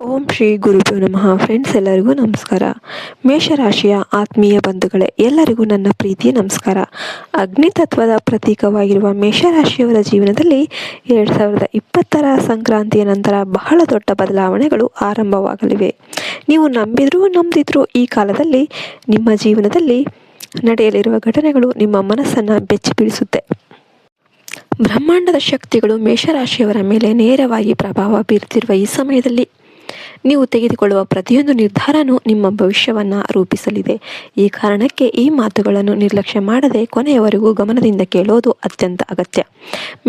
ಓಂ ಶ್ರೀ ಗುರುಭ್ಯೋ ನಮಃ. ಫ್ರೆಂಡ್ಸ್, ಎಲ್ಲರಿಗೂ ನಮಸ್ಕಾರ. ಮೇಷರಾಶಿಯ ಆತ್ಮೀಯ ಬಂಧುಗಳೇ, ಎಲ್ಲರಿಗೂ ನನ್ನ ಪ್ರೀತಿಯ ನಮಸ್ಕಾರ. ಅಗ್ನಿ ತತ್ವದ ಪ್ರತೀಕವಾಗಿರುವ ಮೇಷರಾಶಿಯವರ ಜೀವನದಲ್ಲಿ 2020ರ ಸಂಕ್ರಾಂತಿಯ ನಂತರ ಬಹಳ ದೊಡ್ಡ ಬದಲಾವಣೆಗಳು ಆರಂಭವಾಗಲಿವೆ. ನೀವು ನಂಬಿದ್ರೂ ನಂಬದಿದ್ರೂ ಈ ಕಾಲದಲ್ಲಿ ನಿಮ್ಮ ಜೀವನದಲ್ಲಿ ನಡೆಯಲಿರುವ ಘಟನೆಗಳು ನಿಮ್ಮ ಮನಸ್ಸನ್ನು ಬೆಚ್ಚಿ ಬೀಳಿಸುತ್ತೆ. ಬ್ರಹ್ಮಾಂಡದ ಶಕ್ತಿಗಳು ಮೇಷರಾಶಿಯವರ ಮೇಲೆ ನೇರವಾಗಿ ಪ್ರಭಾವ ಬೀರುತ್ತಿರುವ ಈ ಸಮಯದಲ್ಲಿ ನೀವು ತೆಗೆದುಕೊಳ್ಳುವ ಪ್ರತಿಯೊಂದು ನಿರ್ಧಾರನೂ ನಿಮ್ಮ ಭವಿಷ್ಯವನ್ನು ರೂಪಿಸಲಿದೆ. ಈ ಕಾರಣಕ್ಕೆ ಈ ಮಾತುಗಳನ್ನು ನಿರ್ಲಕ್ಷ್ಯ ಮಾಡದೆ ಕೊನೆಯವರೆಗೂ ಗಮನದಿಂದ ಕೇಳೋದು ಅತ್ಯಂತ ಅಗತ್ಯ.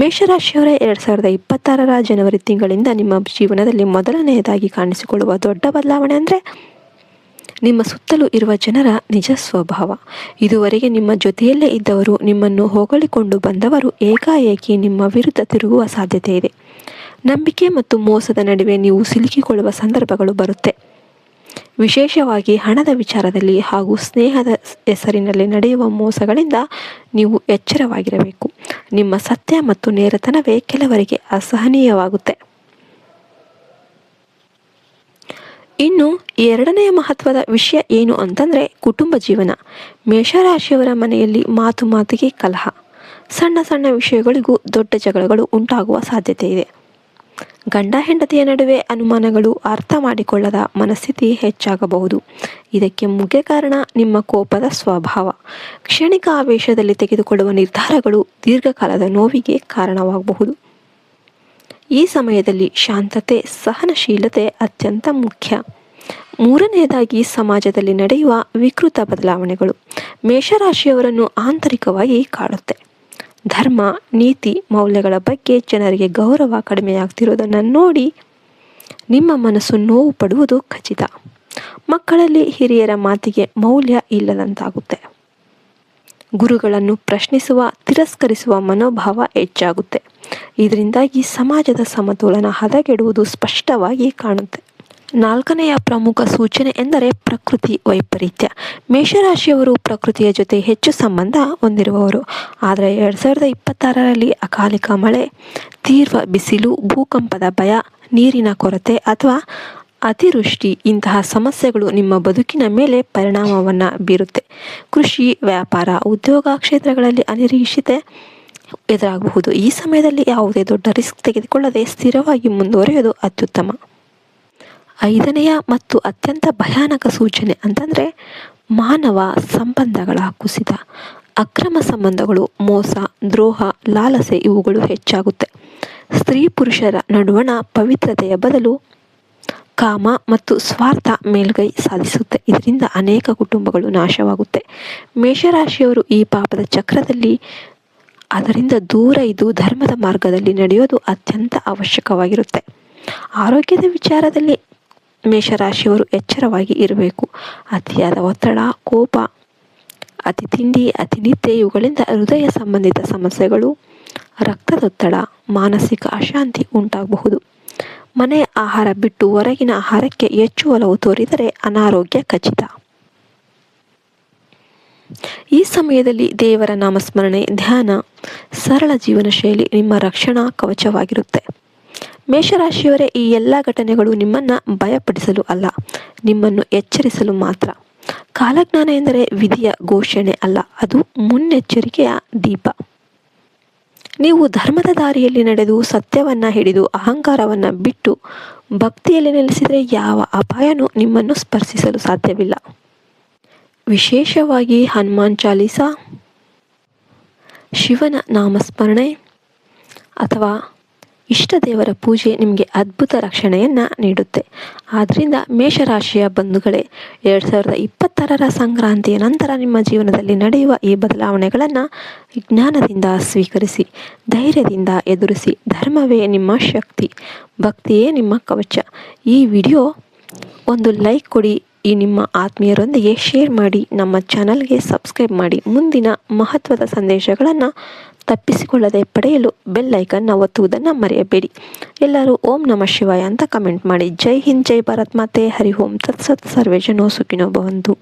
ಮೇಷರಾಶಿಯವರ 2026ರ ಜನವರಿ ತಿಂಗಳಿಂದ ನಿಮ್ಮ ಜೀವನದಲ್ಲಿ ಮೊದಲನೆಯದಾಗಿ ಕಾಣಿಸಿಕೊಳ್ಳುವ ದೊಡ್ಡ ಬದಲಾವಣೆ ಅಂದರೆ ನಿಮ್ಮ ಸುತ್ತಲೂ ಇರುವ ಜನರ ನಿಜ ಸ್ವಭಾವ. ಇದುವರೆಗೆ ನಿಮ್ಮ ಜೊತೆಯಲ್ಲೇ ಇದ್ದವರು, ನಿಮ್ಮನ್ನು ಹೊಗಳಿಕೊಂಡು ಬಂದವರು ಏಕಾಏಕಿ ನಿಮ್ಮ ವಿರುದ್ಧ ತಿರುಗುವ ಸಾಧ್ಯತೆ ಇದೆ. ನಂಬಿಕೆ ಮತ್ತು ಮೋಸದ ನಡುವೆ ನೀವು ಸಿಲುಕಿಕೊಳ್ಳುವ ಸಂದರ್ಭಗಳು ಬರುತ್ತೆ. ವಿಶೇಷವಾಗಿ ಹಣದ ವಿಚಾರದಲ್ಲಿ ಹಾಗೂ ಸ್ನೇಹದ ಹೆಸರಿನಲ್ಲಿ ನಡೆಯುವ ಮೋಸಗಳಿಂದ ನೀವು ಎಚ್ಚರವಾಗಿರಬೇಕು. ನಿಮ್ಮ ಸತ್ಯ ಮತ್ತು ನೇರತನವೇ ಕೆಲವರಿಗೆ ಅಸಹನೀಯವಾಗುತ್ತೆ. ಇನ್ನು ಎರಡನೆಯ ಮಹತ್ವದ ವಿಷಯ ಏನು ಅಂತಂದರೆ ಕುಟುಂಬ ಜೀವನ. ಮೇಷರಾಶಿಯವರ ಮನೆಯಲ್ಲಿ ಮಾತಿಗೆ ಕಲಹ, ಸಣ್ಣ ಸಣ್ಣ ವಿಷಯಗಳಿಗೂ ದೊಡ್ಡ ಜಗಳಗಳು ಉಂಟಾಗುವ ಸಾಧ್ಯತೆ ಇದೆ. ಗಂಡ ಹೆಂಡತಿಯ ನಡುವೆ ಅನುಮಾನಗಳು, ಅರ್ಥ ಮಾಡಿಕೊಳ್ಳದ ಮನಸ್ಥಿತಿ ಹೆಚ್ಚಾಗಬಹುದು. ಇದಕ್ಕೆ ಮುಖ್ಯ ಕಾರಣ ನಿಮ್ಮ ಕೋಪದ ಸ್ವಭಾವ. ಕ್ಷಣಿಕ ಆವೇಶದಲ್ಲಿ ತೆಗೆದುಕೊಳ್ಳುವ ನಿರ್ಧಾರಗಳು ದೀರ್ಘಕಾಲದ ನೋವಿಗೆ ಕಾರಣವಾಗಬಹುದು. ಈ ಸಮಯದಲ್ಲಿ ಶಾಂತತೆ, ಸಹನಶೀಲತೆ ಅತ್ಯಂತ ಮುಖ್ಯ. ಮೂರನೆಯದಾಗಿ ಸಮಾಜದಲ್ಲಿ ನಡೆಯುವ ವಿಕೃತ ಬದಲಾವಣೆಗಳು ಮೇಷರಾಶಿಯವರನ್ನು ಆಂತರಿಕವಾಗಿ ಕಾಡುತ್ತೆ. ಧರ್ಮ, ನೀತಿ, ಮೌಲ್ಯಗಳ ಬಗ್ಗೆ ಜನರಿಗೆ ಗೌರವ ಕಡಿಮೆಯಾಗ್ತಿರೋದನ್ನು ನೋಡಿ ನಿಮ್ಮ ಮನಸ್ಸು ನೋವು ಪಡುವುದು ಖಚಿತ. ಮಕ್ಕಳಲ್ಲಿ ಹಿರಿಯರ ಮಾತಿಗೆ ಮೌಲ್ಯ ಇಲ್ಲದಂತಾಗುತ್ತೆ. ಗುರುಗಳನ್ನು ಪ್ರಶ್ನಿಸುವ, ತಿರಸ್ಕರಿಸುವ ಮನೋಭಾವ ಹೆಚ್ಚಾಗುತ್ತೆ. ಇದರಿಂದಾಗಿ ಸಮಾಜದ ಸಮತೋಲನ ಹದಗೆಡುವುದು ಸ್ಪಷ್ಟವಾಗಿ ಕಾಣುತ್ತೆ. ನಾಲ್ಕನೆಯ ಪ್ರಮುಖ ಸೂಚನೆ ಎಂದರೆ ಪ್ರಕೃತಿ ವೈಪರೀತ್ಯ. ಮೇಷರಾಶಿಯವರು ಪ್ರಕೃತಿಯ ಜೊತೆ ಹೆಚ್ಚು ಸಂಬಂಧ ಹೊಂದಿರುವವರು. ಆದರೆ 2026ರಲ್ಲಿ ಅಕಾಲಿಕ ಮಳೆ, ತೀವ್ರ ಬಿಸಿಲು, ಭೂಕಂಪದ ಭಯ, ನೀರಿನ ಕೊರತೆ ಅಥವಾ ಅತಿವೃಷ್ಟಿ ಇಂತಹ ಸಮಸ್ಯೆಗಳು ನಿಮ್ಮ ಬದುಕಿನ ಮೇಲೆ ಪರಿಣಾಮವನ್ನು ಬೀರುತ್ತೆ. ಕೃಷಿ, ವ್ಯಾಪಾರ, ಉದ್ಯೋಗ ಕ್ಷೇತ್ರಗಳಲ್ಲಿ ಅನಿರೀಕ್ಷಿತ ಎದುರಾಗಬಹುದು. ಈ ಸಮಯದಲ್ಲಿ ಯಾವುದೇ ದೊಡ್ಡ ರಿಸ್ಕ್ ತೆಗೆದುಕೊಳ್ಳದೆ ಸ್ಥಿರವಾಗಿ ಮುಂದುವರಿಯೋದು ಅತ್ಯುತ್ತಮ. ಐದನೆಯ ಮತ್ತು ಅತ್ಯಂತ ಭಯಾನಕ ಸೂಚನೆ ಅಂತಂದರೆ ಮಾನವ ಸಂಬಂಧಗಳ ಕುಸಿತ. ಅಕ್ರಮ ಸಂಬಂಧಗಳು, ಮೋಸ, ದ್ರೋಹ, ಲಾಲಸೆ ಇವುಗಳು ಹೆಚ್ಚಾಗುತ್ತೆ. ಸ್ತ್ರೀ ಪುರುಷರ ನಡುವಣ ಪವಿತ್ರತೆಯ ಬದಲು ಕಾಮ ಮತ್ತು ಸ್ವಾರ್ಥ ಮೇಲ್ಗೈ ಸಾಧಿಸುತ್ತೆ. ಇದರಿಂದ ಅನೇಕ ಕುಟುಂಬಗಳು ನಾಶವಾಗುತ್ತೆ. ಮೇಷರಾಶಿಯವರು ಈ ಪಾಪದ ಚಕ್ರದಲ್ಲಿ ಅದರಿಂದ ದೂರ ಇದ್ದು ಧರ್ಮದ ಮಾರ್ಗದಲ್ಲಿ ನಡೆಯೋದು ಅತ್ಯಂತ ಅವಶ್ಯಕವಾಗಿರುತ್ತೆ. ಆರೋಗ್ಯದ ವಿಚಾರದಲ್ಲಿ ಮೇಷರಾಶಿಯವರು ಎಚ್ಚರವಾಗಿ ಇರಬೇಕು. ಅತಿಯಾದ ಒತ್ತಡ, ಕೋಪ, ಅತಿ ತಿಂಡಿ, ಅತಿ ನಿದ್ದೆ ಇವುಗಳಿಂದ ಹೃದಯ ಸಂಬಂಧಿತ ಸಮಸ್ಯೆಗಳು, ರಕ್ತದೊತ್ತಡ, ಮಾನಸಿಕ ಅಶಾಂತಿ ಉಂಟಾಗಬಹುದು. ಮನೆಯ ಆಹಾರ ಬಿಟ್ಟು ಹೊರಗಿನ ಆಹಾರಕ್ಕೆ ಹೆಚ್ಚು ಒಲವು ತೋರಿದರೆ ಅನಾರೋಗ್ಯ ಖಚಿತ. ಈ ಸಮಯದಲ್ಲಿ ದೇವರ ನಾಮಸ್ಮರಣೆ, ಧ್ಯಾನ, ಸರಳ ಜೀವನ ಶೈಲಿ ನಿಮ್ಮ ರಕ್ಷಣಾ ಕವಚವಾಗಿರುತ್ತೆ. ಮೇಷರಾಶಿಯವರೇ, ಈ ಎಲ್ಲ ಘಟನೆಗಳು ನಿಮ್ಮನ್ನು ಭಯಪಡಿಸಲು ಅಲ್ಲ, ನಿಮ್ಮನ್ನು ಎಚ್ಚರಿಸಲು ಮಾತ್ರ. ಕಾಲಜ್ಞಾನ ಎಂದರೆ ವಿಧಿಯ ಘೋಷಣೆ ಅಲ್ಲ, ಅದು ಮುನ್ನೆಚ್ಚರಿಕೆಯ ದೀಪ. ನೀವು ಧರ್ಮದ ದಾರಿಯಲ್ಲಿ ನಡೆದು ಸತ್ಯವನ್ನು ಹಿಡಿದು ಅಹಂಕಾರವನ್ನು ಬಿಟ್ಟು ಭಕ್ತಿಯಲ್ಲಿ ನೆಲೆಸಿದರೆ ಯಾವ ಅಪಾಯನೂ ನಿಮ್ಮನ್ನು ಸ್ಪರ್ಶಿಸಲು ಸಾಧ್ಯವಿಲ್ಲ. ವಿಶೇಷವಾಗಿ ಹನುಮಾನ್ ಚಾಲೀಸ, ಶಿವನ ನಾಮಸ್ಮರಣೆ ಅಥವಾ ಇಷ್ಟ ದೇವರ ಪೂಜೆ ನಿಮಗೆ ಅದ್ಭುತ ರಕ್ಷಣೆಯನ್ನು ನೀಡುತ್ತೆ. ಆದ್ದರಿಂದ ಮೇಷರಾಶಿಯ ಬಂಧುಗಳೇ, 2026ರ ಸಂಕ್ರಾಂತಿಯ ನಂತರ ನಿಮ್ಮ ಜೀವನದಲ್ಲಿ ನಡೆಯುವ ಈ ಬದಲಾವಣೆಗಳನ್ನು ಜ್ಞಾನದಿಂದ ಸ್ವೀಕರಿಸಿ, ಧೈರ್ಯದಿಂದ ಎದುರಿಸಿ. ಧರ್ಮವೇ ನಿಮ್ಮ ಶಕ್ತಿ, ಭಕ್ತಿಯೇ ನಿಮ್ಮ ಕವಚ. ಈ ವಿಡಿಯೋ ಒಂದು ಲೈಕ್ ಕೊಡಿ, ಈ ನಿಮ್ಮ ಆತ್ಮೀಯರೊಂದಿಗೆ ಶೇರ್ ಮಾಡಿ, ನಮ್ಮ ಚಾನಲ್ಗೆ ಸಬ್ಸ್ಕ್ರೈಬ್ ಮಾಡಿ. ಮುಂದಿನ ಮಹತ್ವದ ಸಂದೇಶಗಳನ್ನು ತಪ್ಪಿಸಿಕೊಳ್ಳದೆ ಪಡೆಯಲು ಬೆಲ್ ಐಕನ್ನ ಒತ್ತುವುದನ್ನು ಮರೆಯಬೇಡಿ. ಎಲ್ಲರೂ ಓಂ ನಮಃ ಶಿವಾಯ ಅಂತ ಕಮೆಂಟ್ ಮಾಡಿ. ಜೈ ಹಿಂದ್, ಜೈ ಭಾರತ್ ಮಾತೆ, ಹರಿ ಓಂ ತತ್ಸತ್. ಸರ್ವೇ ಜನೋ ಸುಖಿನೋ ಭವಂತು.